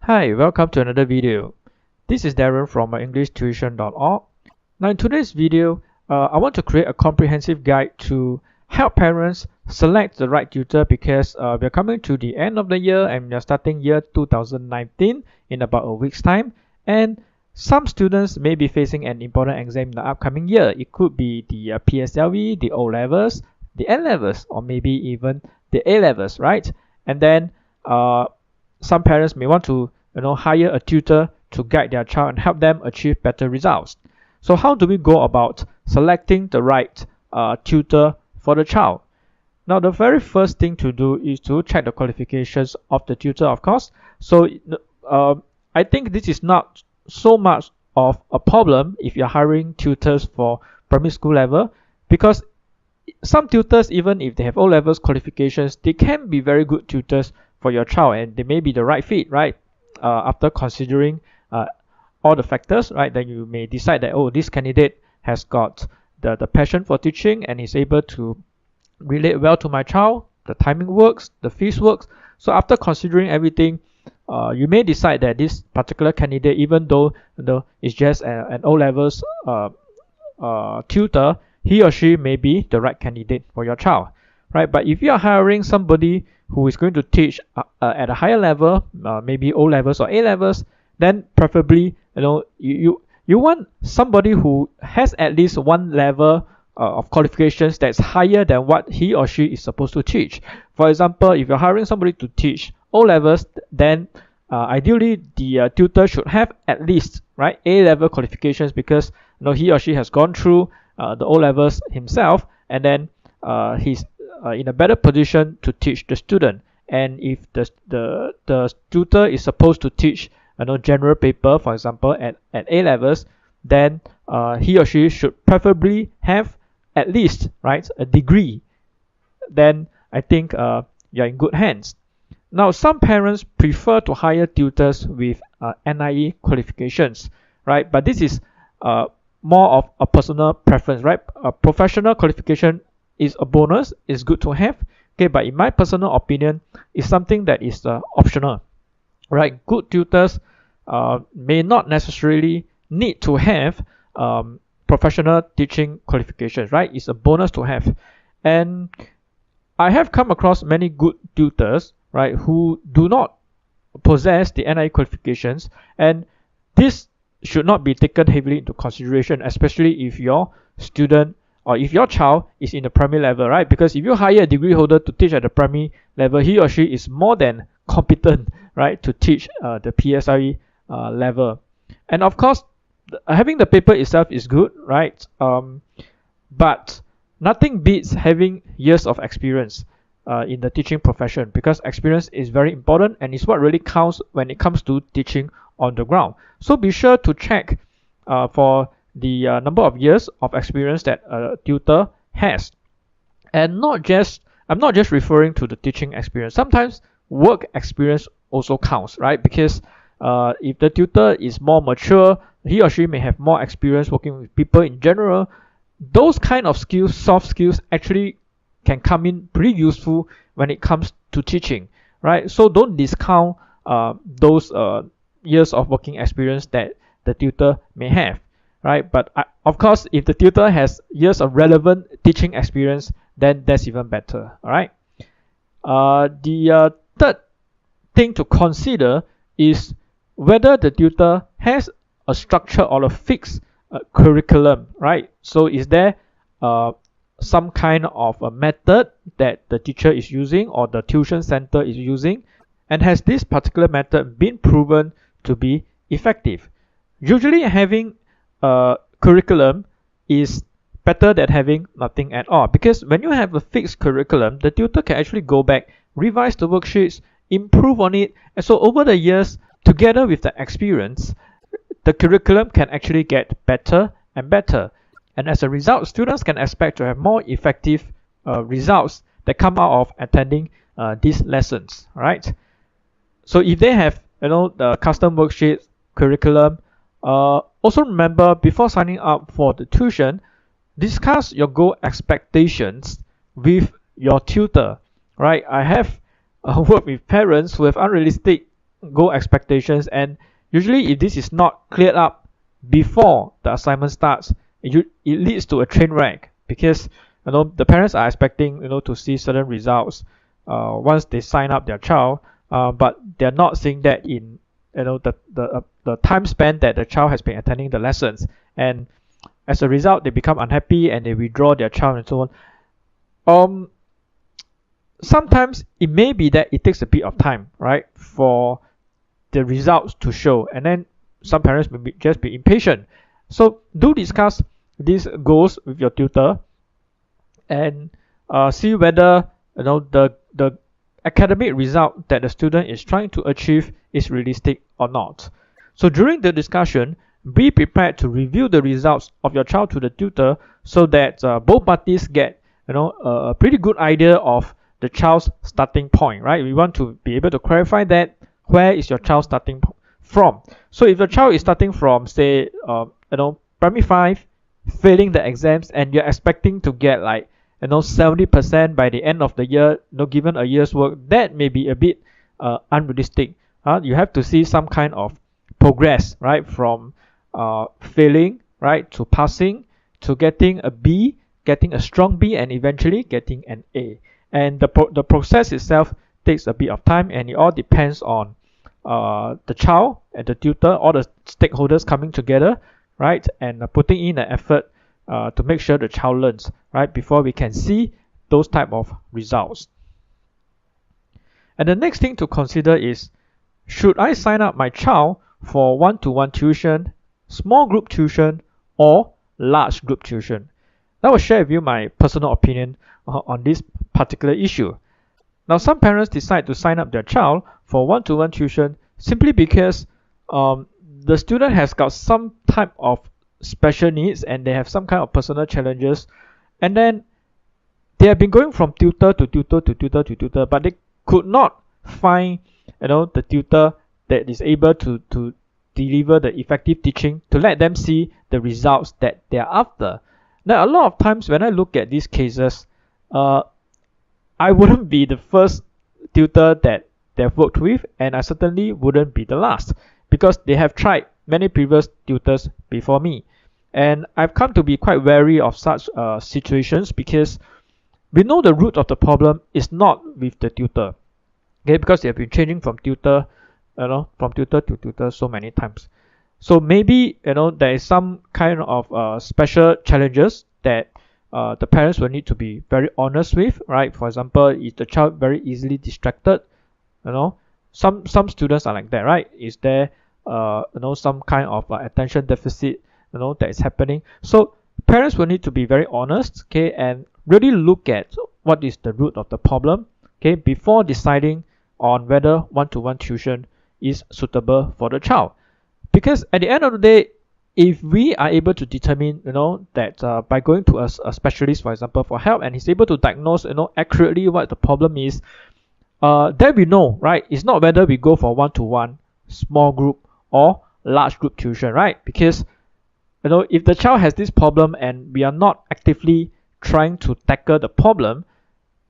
Hi, welcome to another video. This is Darren from EnglishTuition.org. Now in today's video, I want to create a comprehensive guide to help parents select the right tutor because we're coming to the end of the year and we're starting year 2019 in about a week's time. And some students may be facing an important exam in the upcoming year. It could be the PSLE, the O-levels, the N-levels, or maybe even the A-levels, right? And then some parents may want to hire a tutor to guide their child and help them achieve better results. So how do we go about selecting the right tutor for the child? Now the very first thing to do is to check the qualifications of the tutor, of course. So I think this is not so much of a problem if you're hiring tutors for primary school level, because some tutors, even if they have O-levels qualifications, they can be very good tutors for your child and they may be the right fit, right? After considering all the factors, right, then you may decide that, oh, this candidate has got the passion for teaching and is able to relate well to my child, the timing works, the fees works. So after considering everything, you may decide that this particular candidate, even though it's just an O-levels tutor, he or she may be the right candidate for your child, right? But if you are hiring somebody who is going to teach at a higher level, maybe O-levels or A-levels, then preferably you want somebody who has at least one level of qualifications that's higher than what he or she is supposed to teach. For example, if you're hiring somebody to teach O-levels, then ideally the tutor should have at least A-level qualifications, because he or she has gone through the O-levels himself, and then he's in a better position to teach the student. And if the tutor is supposed to teach general paper, for example, at A-levels, then he or she should preferably have at least a degree. Then I think you're in good hands. Now some parents prefer to hire tutors with NIE qualifications, right? But this is more of a personal preference, right? A professional qualification is a bonus, is good to have, okay, but in my personal opinion, it's something that is optional, right? Good tutors may not necessarily need to have professional teaching qualifications, right? It's a bonus to have. And I have come across many good tutors, right, who do not possess the NIE qualifications, and this should not be taken heavily into consideration, especially if your student or if your child is in the primary level, right? Because if you hire a degree holder to teach at the primary level, he or she is more than competent, right, to teach the PSLE level. And of course, having the paper itself is good, right? But nothing beats having years of experience in the teaching profession, because experience is very important and is what really counts when it comes to teaching on the ground. So be sure to check for the number of years of experience that a tutor has. And I'm not just referring to the teaching experience. Sometimes work experience also counts, right? Because if the tutor is more mature, he or she may have more experience working with people in general. Those kind of skills, soft skills, actually can come in pretty useful when it comes to teaching, right? So don't discount those years of working experience that the tutor may have, right? But of course, if the tutor has years of relevant teaching experience, then that's even better, all right? The third thing to consider is whether the tutor has a structure or a fixed curriculum, right? So is there some kind of a method that the teacher is using or the tuition center is using, and has this particular method been proven to be effective? Usually having a curriculum is better than having nothing at all, because when you have a fixed curriculum, the tutor can actually go back, revise the worksheets, improve on it, and so over the years, together with the experience, the curriculum can actually get better and better. And as a result, students can expect to have more effective results that come out of attending these lessons, right? So if they have the custom worksheet curriculum, also remember, before signing up for the tuition, discuss your goal expectations with your tutor, right? I have worked with parents who have unrealistic goal expectations, and usually if this is not cleared up before the assignment starts, it leads to a train wreck, because the parents are expecting to see certain results once they sign up their child, but they're not seeing that in the time spent that the child has been attending the lessons, and as a result they become unhappy and they withdraw their child and so on. Sometimes it may be that it takes a bit of time, right, for the results to show, and then some parents may just be impatient. So do discuss these goals with your tutor, and see whether the academic result that the student is trying to achieve is realistic or not. So during the discussion, be prepared to review the results of your child to the tutor, so that both parties get a pretty good idea of the child's starting point, right? We want to be able to clarify that where is your child starting from. So if your child is starting from, say, primary 5, failing the exams, and you're expecting to get like 70% by the end of the year, given a year's work, that may be a bit unrealistic. You have to see some kind of progress, right, from failing, right, to passing, to getting a B, getting a strong B, and eventually getting an A. And the process itself takes a bit of time, and it all depends on the child and the tutor, all the stakeholders coming together, right, and putting in an effort to make sure the child learns, right, before we can see those type of results. And the next thing to consider is, should I sign up my child for one-to-one tuition, small group tuition, or large group tuition? I will share with you my personal opinion on this particular issue. Now, some parents decide to sign up their child for one-to-one tuition simply because the student has got some type of special needs and they have some kind of personal challenges, and then they have been going from tutor to tutor to tutor to tutor, but they could not find the tutor that is able to deliver the effective teaching to let them see the results that they are after. Now, a lot of times when I look at these cases, I wouldn't be the first tutor that they've worked with, and I certainly wouldn't be the last, because they have tried many previous tutors before me. And I've come to be quite wary of such situations, because we know the root of the problem is not with the tutor, okay, because they have been changing from tutor to tutor so many times. So maybe there is some kind of special challenges that the parents will need to be very honest with, right? For example, is the child very easily distracted? Some students are like that, right? Is there some kind of attention deficit that is happening? So parents will need to be very honest, okay, and really look at what is the root of the problem, okay, before deciding on whether one-to-one tuition is suitable for the child. Because at the end of the day, if we are able to determine that by going to a specialist, for example, for help, and he's able to diagnose accurately what the problem is, then we know, right, it's not whether we go for one-to-one, small group, or large group tuition, right? Because if the child has this problem and we are not actively trying to tackle the problem,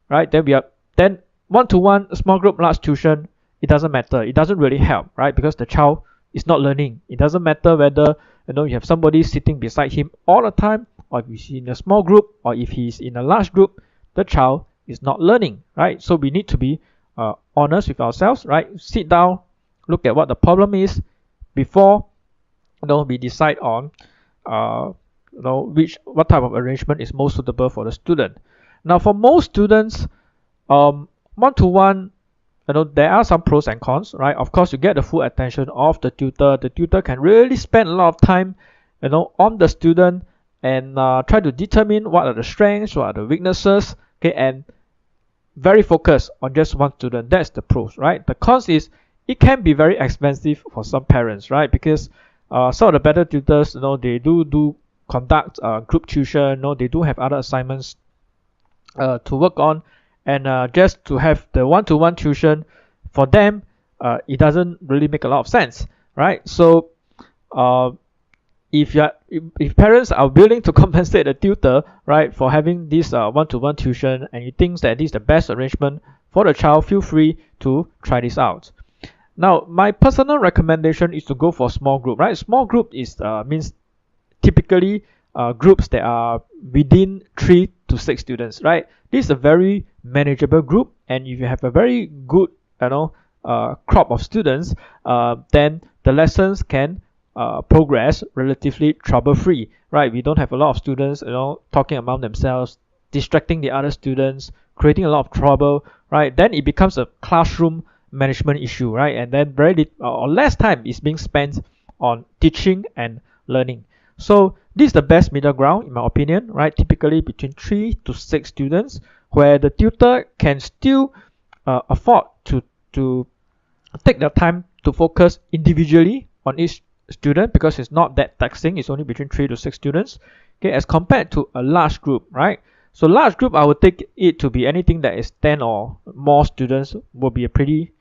right, then one-to-one, small group, large tuition, it doesn't matter. It doesn't really help, right? Because the child is not learning. It doesn't matter whether you have somebody sitting beside him all the time, or if he's in a small group, or if he's in a large group, the child is not learning, right? So we need to be honest with ourselves, right? Sit down, look at what the problem is before we decide on what type of arrangement is most suitable for the student. Now, for most students, one-to-one, there are some pros and cons, right? Of course, you get the full attention of the tutor. The tutor can really spend a lot of time, on the student, and try to determine what are the strengths, what are the weaknesses, okay, and very focused on just one student. That's the pros, right? The cons is it can be very expensive for some parents, right? Because some of the better tutors, they do conduct group tuition, they do have other assignments to work on. And just to have the one-to-one tuition, for them, it doesn't really make a lot of sense, right? So if parents are willing to compensate the tutor, right, for having this one-to-one tuition, and you think that this is the best arrangement for the child, feel free to try this out. Now, my personal recommendation is to go for small group, right? Small group is means typically groups that are within 3 to 6 students, right? This is a very manageable group, and if you have a very good, crop of students, then the lessons can progress relatively trouble-free, right? We don't have a lot of students, talking among themselves, distracting the other students, creating a lot of trouble, right? Then it becomes a classroom management issue, right? And then or less time is being spent on teaching and learning. So this is the best middle ground, in my opinion, right? Typically between 3 to 6 students, where the tutor can still afford to take the time to focus individually on each student, because it's not that taxing. It's only between 3 to 6 students, okay, as compared to a large group, right? So large group, I would take it to be anything that is 10 or more students will be a pretty,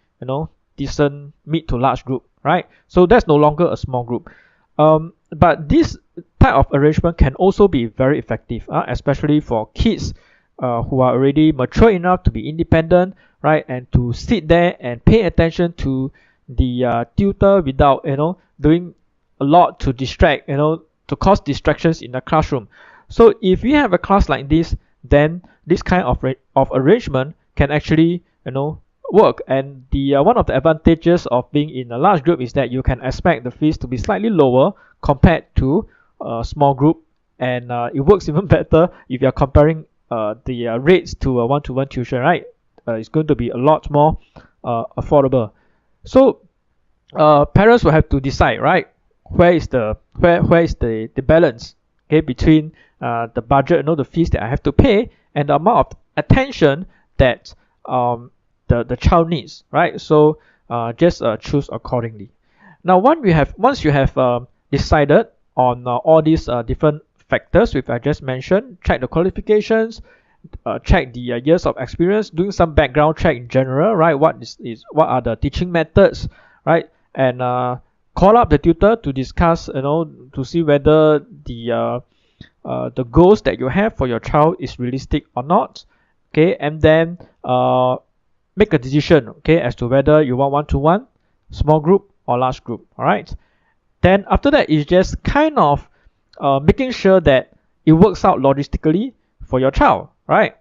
decent mid to large group, right? So that's no longer a small group. But this type of arrangement can also be very effective, especially for kids who are already mature enough to be independent, right? And to sit there and pay attention to the tutor without, doing a lot to distract, to cause distractions in the classroom. So if you have a class like this, then this kind of arrangement can actually, work. And the one of the advantages of being in a large group is that you can expect the fees to be slightly lower compared to a small group, and it works even better if you're comparing the rates to a one-to-one tuition, right? It's going to be a lot more affordable. So parents will have to decide, right? Where is the balance, okay, between the budget, the fees that I have to pay, and the amount of attention that the child needs, right? So just choose accordingly. Now, once you have decided on all these different factors which I just mentioned, check the qualifications, check the years of experience, doing some background check in general, right? What are the teaching methods, right? And call up the tutor to discuss, to see whether the goals that you have for your child is realistic or not, okay? And then make a decision, okay, as to whether you want one-to-one, small group, or large group. All right. Then after that, it's just kind of making sure that it works out logistically for your child, right?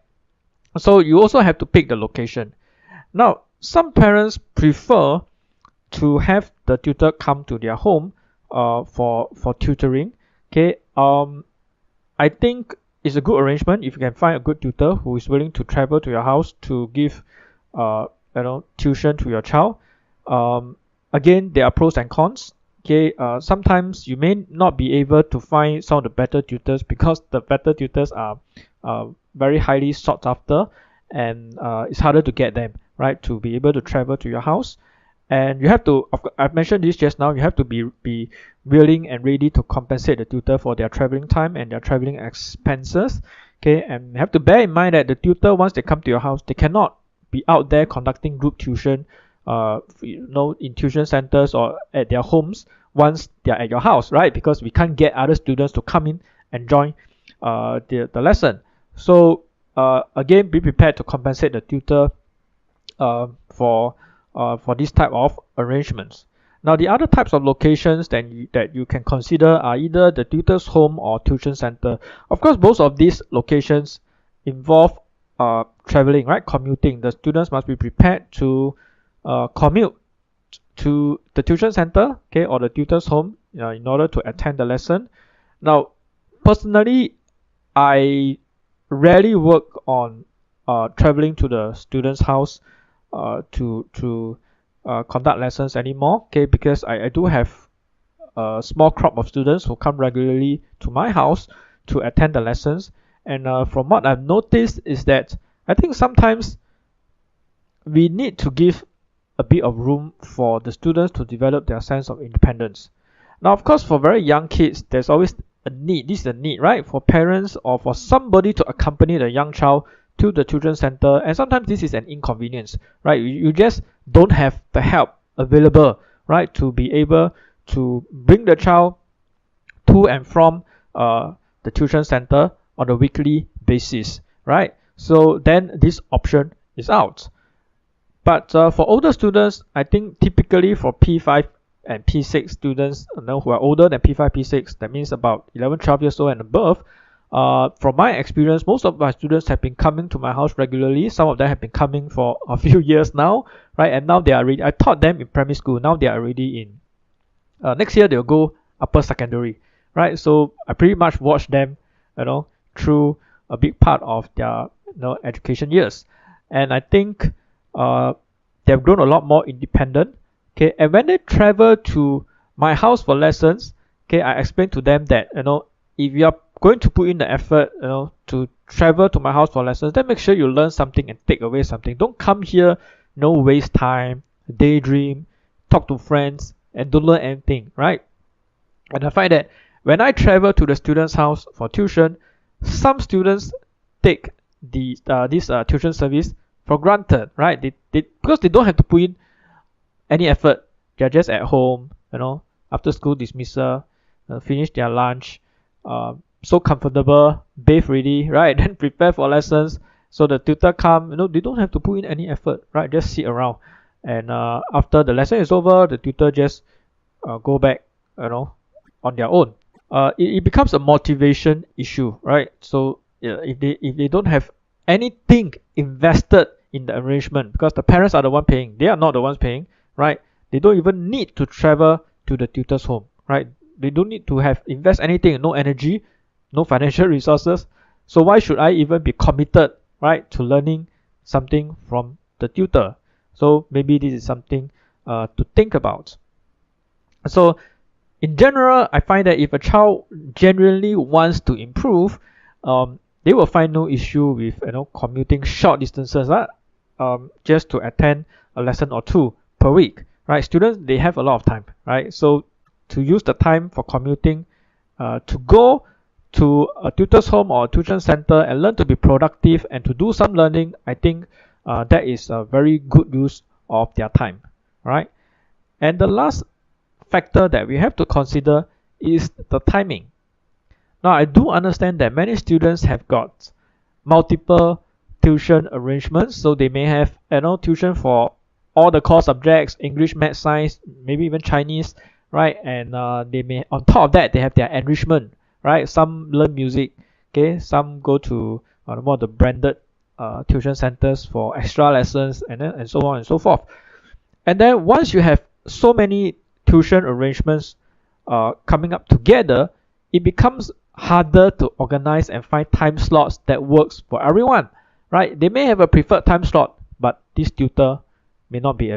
So you also have to pick the location. Now, some parents prefer to have the tutor come to their home for tutoring. Okay. I think it's a good arrangement if you can find a good tutor who is willing to travel to your house to give tuition to your child. Again, there are pros and cons. Okay, sometimes you may not be able to find some of the better tutors because the better tutors are very highly sought after, and it's harder to get them, right, to be able to travel to your house. And you have to, I've mentioned this just now, you have to be willing and ready to compensate the tutor for their traveling time and their traveling expenses. Okay, and you have to bear in mind that the tutor, once they come to your house, they cannot be out there conducting group tuition, in tuition centers or at their homes once they are at your house, right? Because we can't get other students to come in and join the lesson. So again, be prepared to compensate the tutor for this type of arrangements. Now, the other types of locations that you can consider are either the tutor's home or tuition center. Of course, both of these locations involve traveling, right? Commuting. The students must be prepared to commute to the tuition center, okay, or the tutor's home in order to attend the lesson. Now, personally, I rarely work on traveling to the student's house to conduct lessons anymore, okay, because I do have a small crop of students who come regularly to my house to attend the lessons. And from what I've noticed is that I think sometimes we need to give a bit of room for the students to develop their sense of independence. Now, of course, for very young kids, there's always a need. This is a need, right? For parents or for somebody to accompany the young child to the children's center. And sometimes this is an inconvenience, right? You just don't have the help available, right, to be able to bring the child to and from the tuition center on a weekly basis, right? So then this option is out. But for older students, I think typically for P5 and P6 students, who are older than P5, P6, that means about 11, 12 years old and above. From my experience, most of my students have been coming to my house regularly. Some of them have been coming for a few years now, right? And now they are already, I taught them in primary school. Now they are already in, next year they'll go upper secondary, right? So I pretty much watch them, through a big part of their, education years. And I think they've grown a lot more independent. Okay, and when they travel to my house for lessons, okay, I explain to them that if you are going to put in the effort, to travel to my house for lessons, then make sure you learn something and take away something. Don't come here, waste time, daydream, talk to friends, and don't learn anything, right? And I find that when I travel to the student's house for tuition, some students take this tuition service for granted, right? They because they don't have to put in any effort. They're just at home, after school dismissal, finish their lunch, so comfortable, bathe ready, right? Then prepare for lessons. So the tutor come, they don't have to put in any effort, right? Just sit around. And after the lesson is over, the tutor just go back, on their own. It becomes a motivation issue, right? So if they don't have anything invested in the arrangement, because the parents are the one paying, they are not the ones paying, right? They don't even need to travel to the tutor's home, right? They don't need to have invest anything, no energy, no financial resources. So why should I even be committed, right, to learning something from the tutor? So maybe this is something to think about. So in general, I find that if a child genuinely wants to improve, they will find no issue with commuting short distances, just to attend a lesson or two per week, right? Students, they have a lot of time, right? So to use the time for commuting, to go to a tutor's home or a tuition center and learn to be productive and to do some learning, I think that is a very good use of their time, right? And the last factor that we have to consider is the timing. Now, I do understand that many students have got multiple tuition arrangements, so they may have tuition for all the core subjects, English, Math, Science, maybe even Chinese, right? And they may, on top of that, they have their enrichment, right? Some learn music, okay? Some go to more of the branded tuition centers for extra lessons, and so on and so forth. And then once you have so many tuition arrangements coming up together, it becomes harder to organize and find time slots that works for everyone, right? They may have a preferred time slot, but this tutor may not be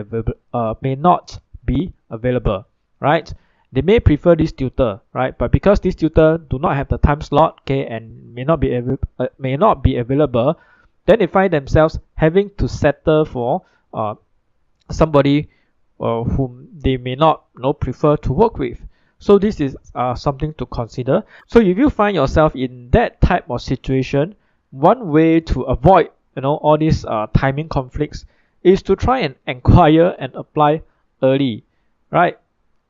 available, right? They may prefer this tutor, right? But because this tutor do not have the time slot, okay, and may not be available, then they find themselves having to settle for somebody whom they may not prefer to work with. So this is something to consider. So if you find yourself in that type of situation, one way to avoid all these timing conflicts is to try and inquire and apply early, right?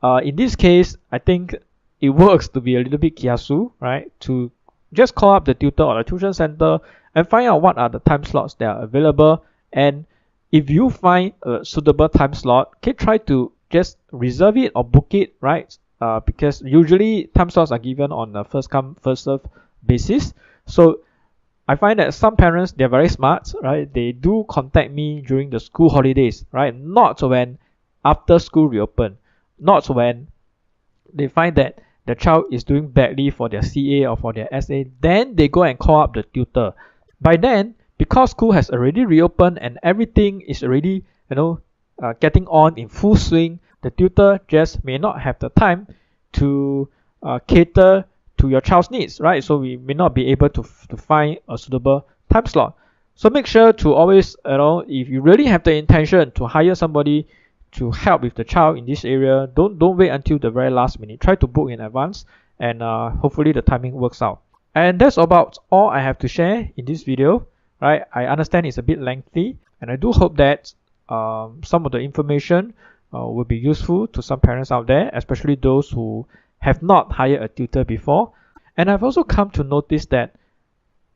In this case, I think it works to be a little bit kiasu, right? To just call up the tutor or the tuition center and find out what are the time slots that are available. And if you find a suitable time slot, okay, try to just reserve it or book it, right? Because usually time slots are given on a first come, first serve basis. So I find that some parents, they're very smart, right? They do contact me during the school holidays, right? Not when after school reopen, not when they find that the child is doing badly for their CA or for their SA, then they go and call up the tutor. By then, because school has already reopened and everything is already, getting on in full swing, the tutor just may not have the time to cater to your child's needs, right? So we may not be able to find a suitable time slot. So make sure to always, if you really have the intention to hire somebody to help with the child in this area, don't wait until the very last minute. Try to book in advance, and hopefully the timing works out. And that's about all I have to share in this video, right? I understand it's a bit lengthy, and I do hope that some of the information will be useful to some parents out there, especially those who have not hired a tutor before. And I've also come to notice that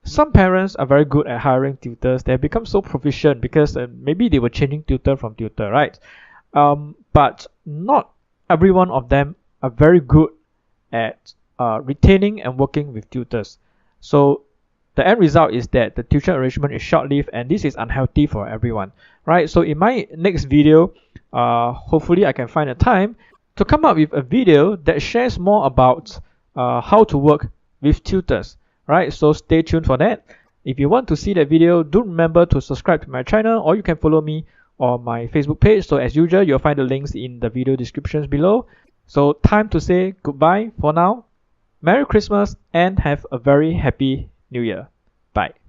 Some parents are very good at hiring tutors. They have become so proficient because maybe they were changing tutor from tutor, right? But not every one of them are very good at retaining and working with tutors. So the end result is that the tuition arrangement is short-lived, and this is unhealthy for everyone, right? So in my next video, hopefully I can find a time to come up with a video that shares more about how to work with tutors, right? So stay tuned for that. If you want to see that video, do remember to subscribe to my channel, or you can follow me on my Facebook page. So as usual, you'll find the links in the video descriptions below. So time to say goodbye for now. Merry Christmas and have a very happy New Year. Bye.